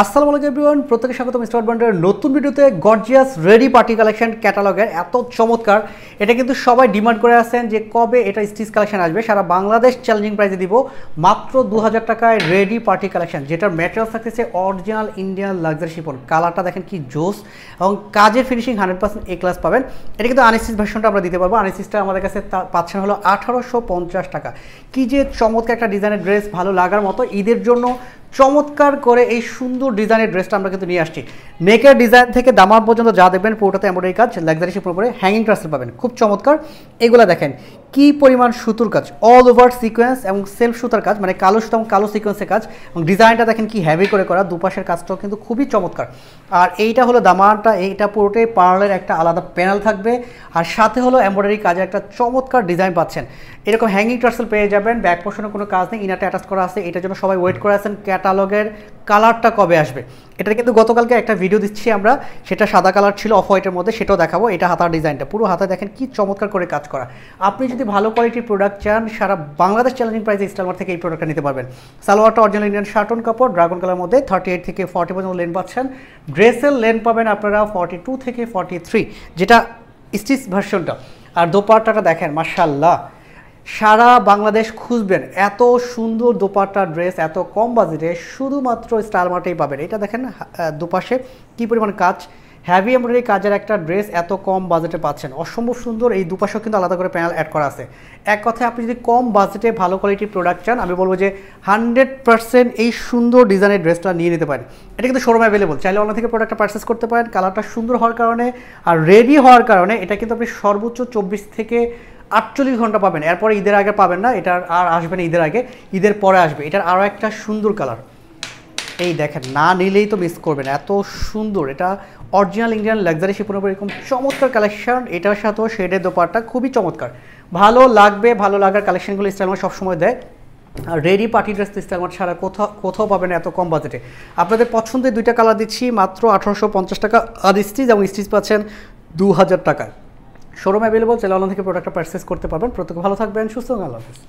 আসসালামু আলাইকুম এভরিওয়ান, প্রত্যেককে স্বাগত মিস্টার ব্র্যান্ডের নতুন ভিডিওতে। গর্জিয়াস রেডি পার্টি কালেকশন ক্যাটালগের এত চমৎকার, এটা কিন্তু সবাই ডিমান্ড করে আসেন যে কবে এটা স্টিচ কালেকশন আসবে। সারা বাংলাদেশ চ্যালেঞ্জিং প্রাইসে দিব মাত্র 2000 টাকায় রেডি পার্টি কালেকশন, যেটার ম্যাটেরিয়াল থাকতেছে অরিজিনাল ইন্ডিয়ান লাক্সারি শিফন। কালারটা দেখেন কি জোস এবং কাজের ফিনিশিং 100% এ ক্লাস পাবেন। এটা কিন্তু আনস্টিচ ভার্সনটা আমরা দিতে পারবো। আনস্টিচটা আমাদের কাছে পাচ্ছেন হলো 1850 টাকা। কি যে চমৎকার একটা ডিজাইনের ড্রেস, ভালো লাগার মতো। ঈদের জন্য চমৎকার করে এই সুন্দর ডিজাইনের ড্রেসটা আমরা কিন্তু নিয়ে আসছি। নেকের ডিজাইন থেকে দামার পর্যন্ত যা দেখবেন পুরোটাতে এমব্রয়ডারি কাজ, লাক্সারি শিফনের উপরে হ্যাঙ্গিং ট্রাসেল পাবেন, খুব চমৎকার। এগুলো দেখেন কি পরিমাণ সুতোর কাজ, অল ওভার সিকোয়েন্স এবং সেলফ সুতার কাজ, মানে কালো সুতা এবং কালো সিকোয়েন্সের কাজ, এবং ডিজাইনটা দেখেন কি হেভি করে করা, দুপাশের কাজটাও কিন্তু খুবই চমৎকার। আর এইটা হলো দামানটা, এইটা পুরোটাই পার্লের একটা আলাদা প্যানেল থাকবে, আর সাথে হলো এমব্রয়ডারি কাজে একটা চমৎকার ডিজাইন পাচ্ছেন। এরকম হ্যাঙ্গিং টার্সেল পেয়ে যাবেন, ব্যাক পোর্শনে কোনো কাজ নেই, ইনারটা অ্যাটাচ করা আছে। এটার জন্য সবাই ওয়েট করে আছেন ক্যাটালগের কালারটা কবে আসবে। এটা কিন্তু গতকালকে একটা ভিডিও দিচ্ছি আমরা, সেটা সাদা কালার ছিল অফ হোয়াইটের মধ্যে, সেটাও দেখাবো। এটা হাতার ডিজাইনটা পুরো হাতে দেখেন কি চমৎকার করে কাজ করা। আপনি যদি ভালো কোয়ালিটির প্রোডাক্ট চান, সারা বাংলাদেশ চ্যালেঞ্জিং প্রাইসে স্টাইলমার্ট থেকে এই প্রোডাক্টটা নিতে পারবেন। সালোয়ারটা অরিজিনাল ইন্ডিয়ান শার্টন কাপড়, ড্রাগন কালার মধ্যে 38 থেকে 40 পর্যন্ত লেন পাচ্ছেন। ড্রেসের লেন পাবেন আপনারা 42 থেকে 43, যেটা স্টিচ ভার্সনটা। আর দোপাট্টাটা দেখেন মাশাআল্লাহ, সারা বাংলাদেশ খুঁজবেন এত সুন্দর দোপাট্টা ড্রেস এত কম বাজেটে, শুধুমাত্র স্টাইলমার্টেই পাবেন। এটা দেখেন দুপাশে কী পরিমাণ কাজ, হ্যাভি এমব্রয়ডারি কাজের একটা ড্রেস এত কম বাজেটে পাচ্ছেন, অসম্ভব সুন্দর। এই দুপাশেও কিন্তু আলাদা করে প্যানেল অ্যাড করা আছে। এক কথায় আপনি যদি কম বাজেটে ভালো কোয়ালিটির প্রোডাক্ট চান, আমি বলবো যে 100% এই সুন্দর ডিজাইনের ড্রেসটা নিয়ে নিতে পারেন। এটা কিন্তু শোরুম অ্যাভেলেবল, চাইলে অনলাইন থেকে প্রোডাক্টটা পারচেস করতে পারেন। কালারটা সুন্দর হওয়ার কারণে আর রেডি হওয়ার কারণে এটা কিন্তু আপনি সর্বোচ্চ 24 থেকে 48 ঘন্টা পাবেন। এরপরে ঈদের আগে পাবেন না, এটার আর আসবে না ঈদের আগে, ঈদের পরে আসবে। এটার আরও একটা সুন্দর কালার, এই দেখেন, না নিলেই তো মিস করবেন, এত সুন্দর। এটা অরিজিনাল ইন্ডিয়ান লাক্সারি শিফনের উপর এরকম চমৎকার কালেকশন, এটার সাথেও শেডের দোপাট্টা খুবই চমৎকার। ভালো লাগবে, ভালো লাগার কালেকশনগুলো স্টাইলমার্ট সবসময় দেয়। আর রেডি পার্টি ড্রেস তো স্টাইলমার্ট ছাড়া কোথাও পাবেন এত কম বাজেটে। আপনাদের পছন্দের দুইটা কালার দিচ্ছি মাত্র 1850 টাকা, আর স্টিচ এবং স্টিচ পাচ্ছেন 2000 টাকায়। শোরুম অ্যাভেলেবল, চাইলে অনলাইন থেকে প্রোডাক্টটা পারচেস করতে পারবেন। প্রত্যেকে ভালো থাকবেন, সুস্থ, আল্লাহ হাফেজ।